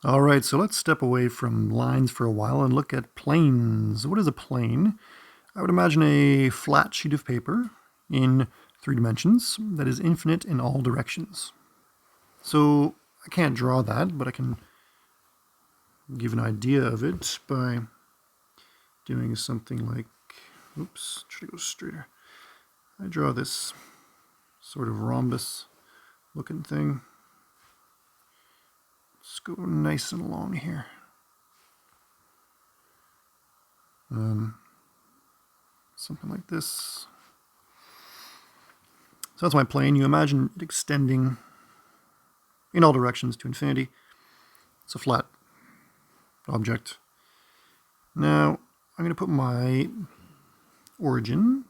All right, so let's step away from lines for a while and look at planes. What is a plane? I would imagine a flat sheet of paper in 3 dimensions that is infinite in all directions. So I can't draw that, but I can give an idea of it by doing something like, oops, try to go straighter. I draw this sort of rhombus looking thing. Let's go nice and long here. Something like this. So that's my plane. You imagine it extending in all directions to infinity. It's a flat object. Now I'm going to put my origin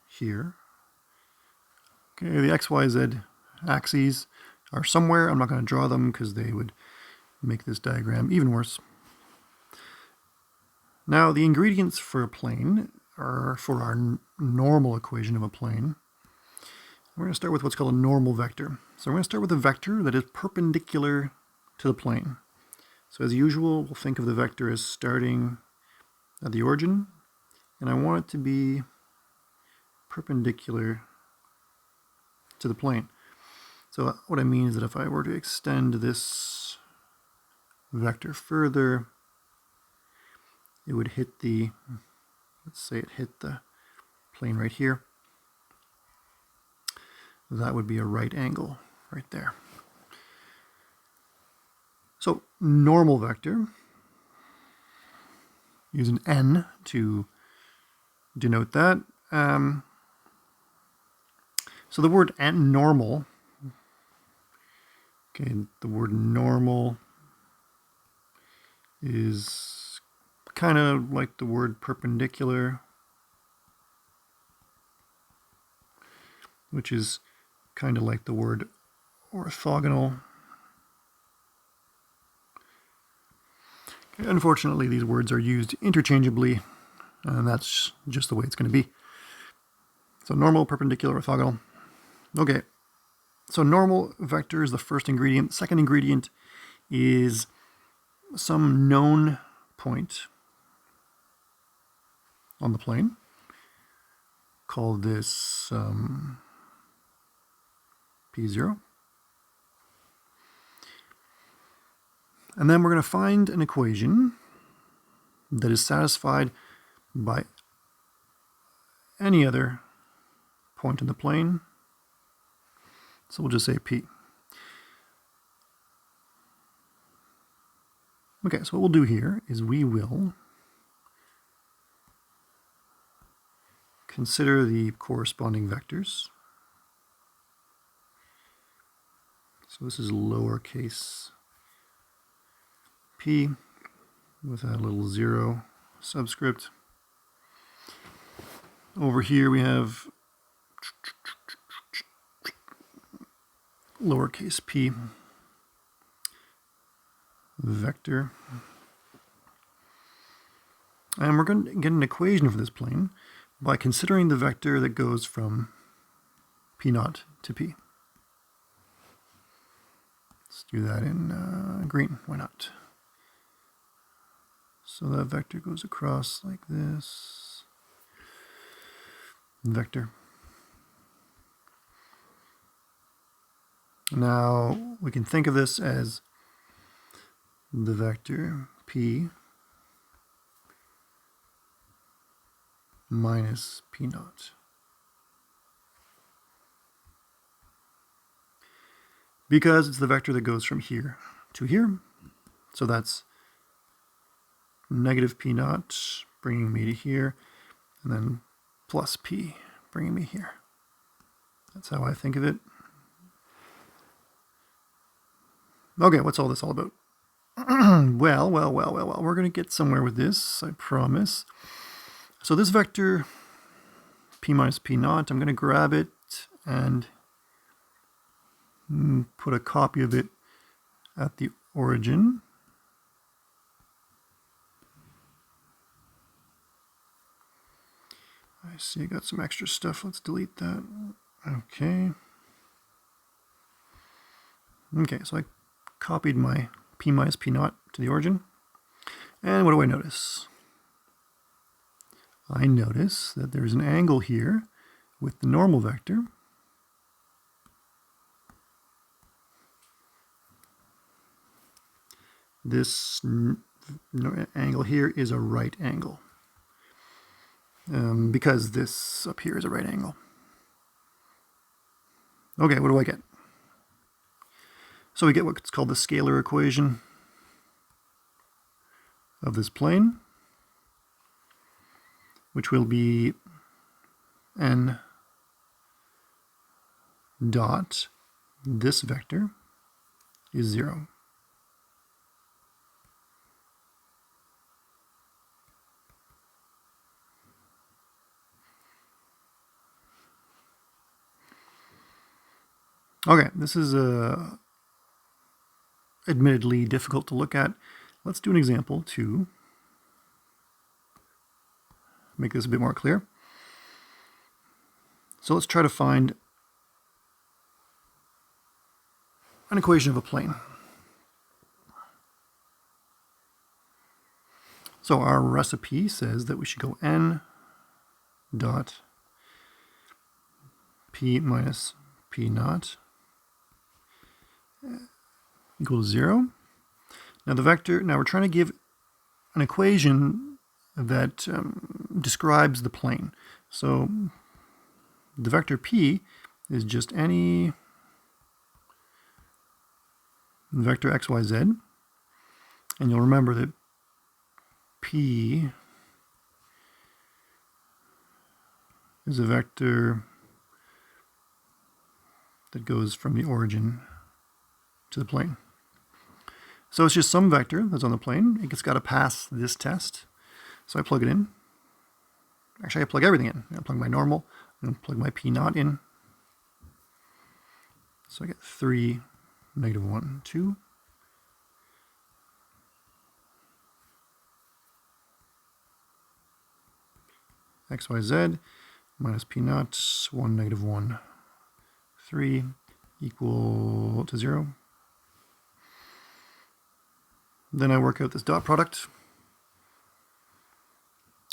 here. Okay, the X, Y, Z axes are somewhere. I'm not going to draw them because they would make this diagram even worse. Now the ingredients for a plane are for our normal equation of a plane. We're going to start with what's called a normal vector. So we're going to start with a vector that is perpendicular to the plane. So as usual, we'll think of the vector as starting at the origin, and I want it to be perpendicular to the plane. So what I mean is that if I were to extend this vector further, it would hit the, let's say it hit the plane right here. That would be a right angle right there. So normal vector, use an N to denote that. So the word normal, okay, the word normal is kind of like the word perpendicular, which is kind of like the word orthogonal. Okay, unfortunately, these words are used interchangeably, and that's just the way it's going to be. So normal, perpendicular, orthogonal. Okay, so normal vector is the first ingredient. Second ingredient is some known point on the plane. Call this P0. And then we're going to find an equation that is satisfied by any other point in the plane. So we'll just say P. Okay, so what we'll do here is we will consider the corresponding vectors. So this is lowercase p with a little 0 subscript. Over here we have lowercase p vector. And we're going to get an equation for this plane by considering the vector that goes from P0 to P. Let's do that in green, why not? So that vector goes across like this. Vector. Now we can think of this as the vector P minus P0. Because it's the vector that goes from here to here. So that's negative P0 bringing me to here, and then plus P bringing me here. That's how I think of it. Okay, what's all this all about? Well, we're going to get somewhere with this, I promise. So this vector, P minus P0, I'm going to grab it and put a copy of it at the origin. I see I got some extra stuff. Let's delete that. Okay. Okay, so I copied my p minus p naught to the origin. And what do I notice? I notice that there's an angle here with the normal vector. This angle here is a right angle because this up here is a right angle. Okay, what do I get? So we get what's called the scalar equation of this plane, which will be n dot this vector is 0. Okay, this is admittedly difficult to look at. Let's do an example to make this a bit more clear. So let's try to find an equation of a plane. So our recipe says that we should go n dot p minus p naught equals 0. Now the vector, now we're trying to give an equation that describes the plane. So the vector p is just any vector x, y, z. And you'll remember that p is a vector that goes from the origin to the plane. So it's just some vector that's on the plane. It's got to pass this test. So I plug it in. Actually, I plug everything in. I plug my normal, and plug my p naught in. So I get 3, negative 1, 2. X, y, z minus p naught, 1, negative 1, 3 equal to 0. Then I work out this dot product.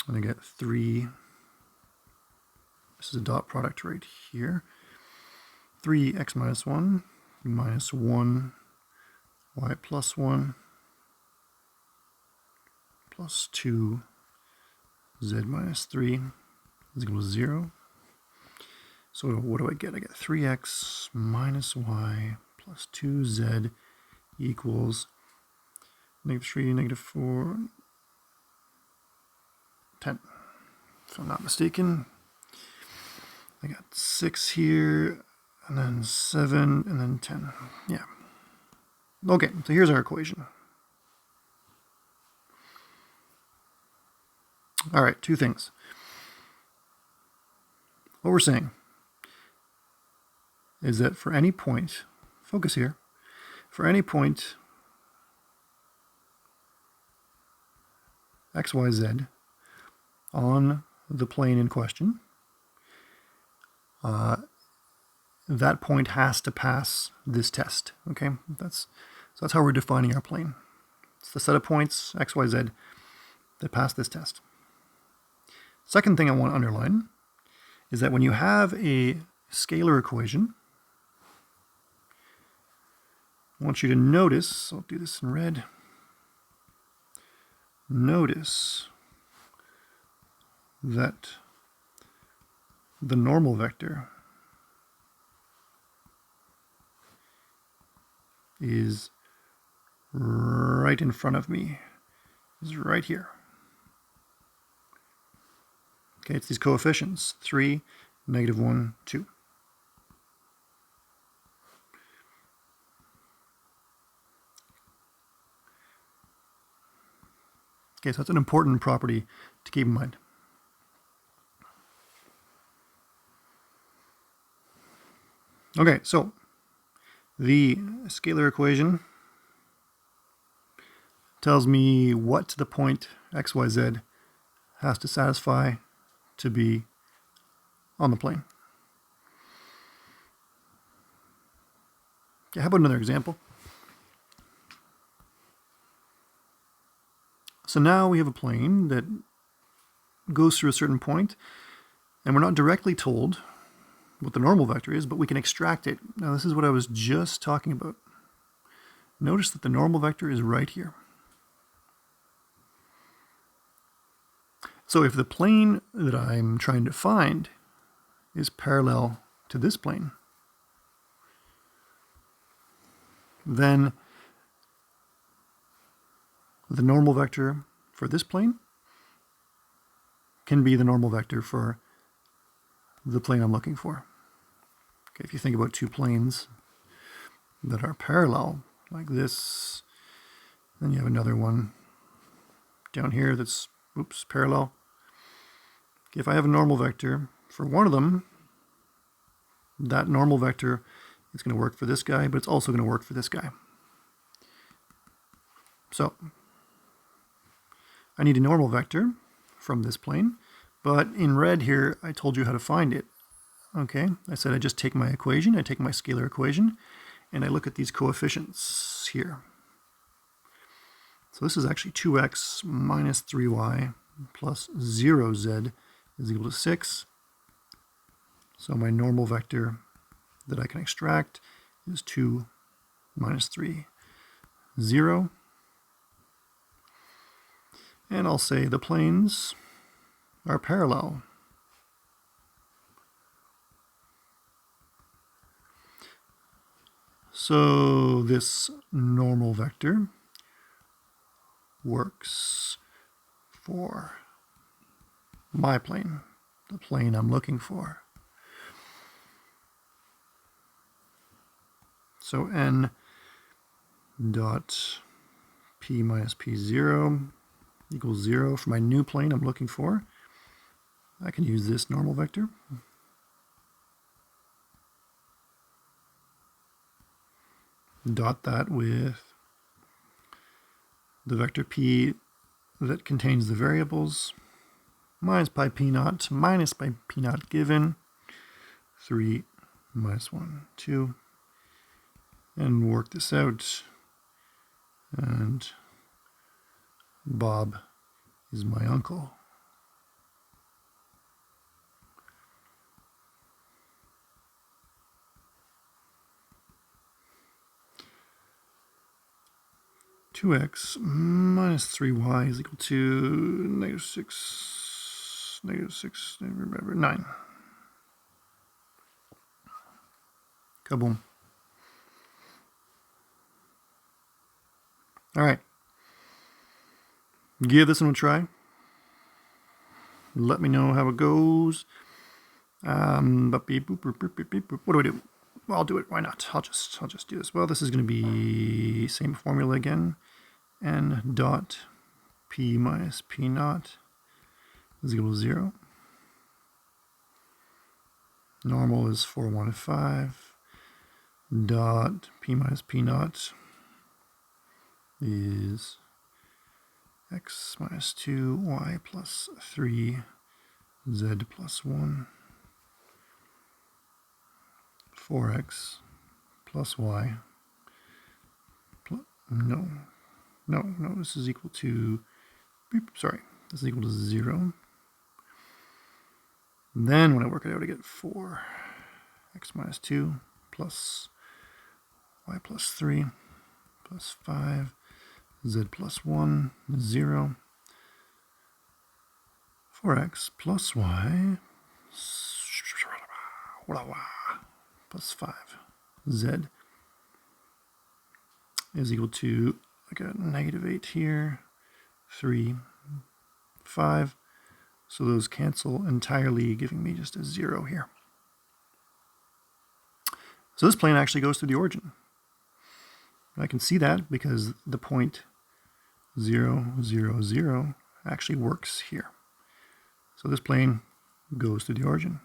And I get 3. This is a dot product right here. 3x minus 1 minus 1 y plus 1 plus 2 z minus 3 is equal to 0. So what do I get? I get 3x minus y plus 2z equals negative 3, negative 4, 10. If I'm not mistaken. I got 6 here, and then 7, and then 10. Yeah. Okay, so here's our equation. All right, two things. What we're saying is that for any point, focus here, for any point x, y, z on the plane in question, that point has to pass this test. Okay, that's how we're defining our plane. It's the set of points x, y, z that pass this test. Second thing I want to underline is that when you have a scalar equation, I want you to notice, I'll do this in red, notice that the normal vector is right in front of me, is right here. Okay, it's these coefficients, 3, negative 1, 2. Okay, so that's an important property to keep in mind. Okay, so the scalar equation tells me what the point x, y, z has to satisfy to be on the plane. Okay, how about another example? So now we have a plane that goes through a certain point, and we're not directly told what the normal vector is, but we can extract it. Now this is what I was just talking about. Notice that the normal vector is right here. So if the plane that I'm trying to find is parallel to this plane, then the normal vector for this plane can be the normal vector for the plane I'm looking for. Okay, if you think about two planes that are parallel, like this, then you have another one down here that's, parallel. Okay, if I have a normal vector for one of them, that normal vector is going to work for this guy, but it's also going to work for this guy. So I need a normal vector from this plane, but in red here, I told you how to find it. Okay, I said I just take my equation, I take my scalar equation, and I look at these coefficients here. So this is actually 2x minus 3y plus 0z is equal to 6. So my normal vector that I can extract is 2 minus 3, 0. And I'll say the planes are parallel. So this normal vector works for my plane, the plane I'm looking for. So n dot p minus p0 equals 0 for my new plane I'm looking for. I can use this normal vector. Dot that with the vector p that contains the variables minus pi p naught minus pi p naught given 3 minus 1, 2, and work this out. And Bob is my uncle. Two x minus 3y is equal to negative 6, remember, 9. Kaboom. All right. Give this one a try. Let me know how it goes. What do I do? Well, I'll do it. Why not? I'll just do this. Well, this is going to be same formula again. N dot p minus p naught is equal to 0. Normal is 4, 1, 5. Dot p minus p naught is x minus 2, y plus 3, z plus 1, 4x plus y, no, this is equal to, this is equal to 0. And then when I work it out, I get 4, x minus 2 plus y plus 3 plus 5, z plus 1, 0, 4x plus y plus 5, z is equal to, I got negative 8 here, 3, 5. So those cancel entirely, giving me just a 0 here. So this plane actually goes through the origin. I can see that because the point 0, 0, 0 actually works here. So this plane goes through the origin.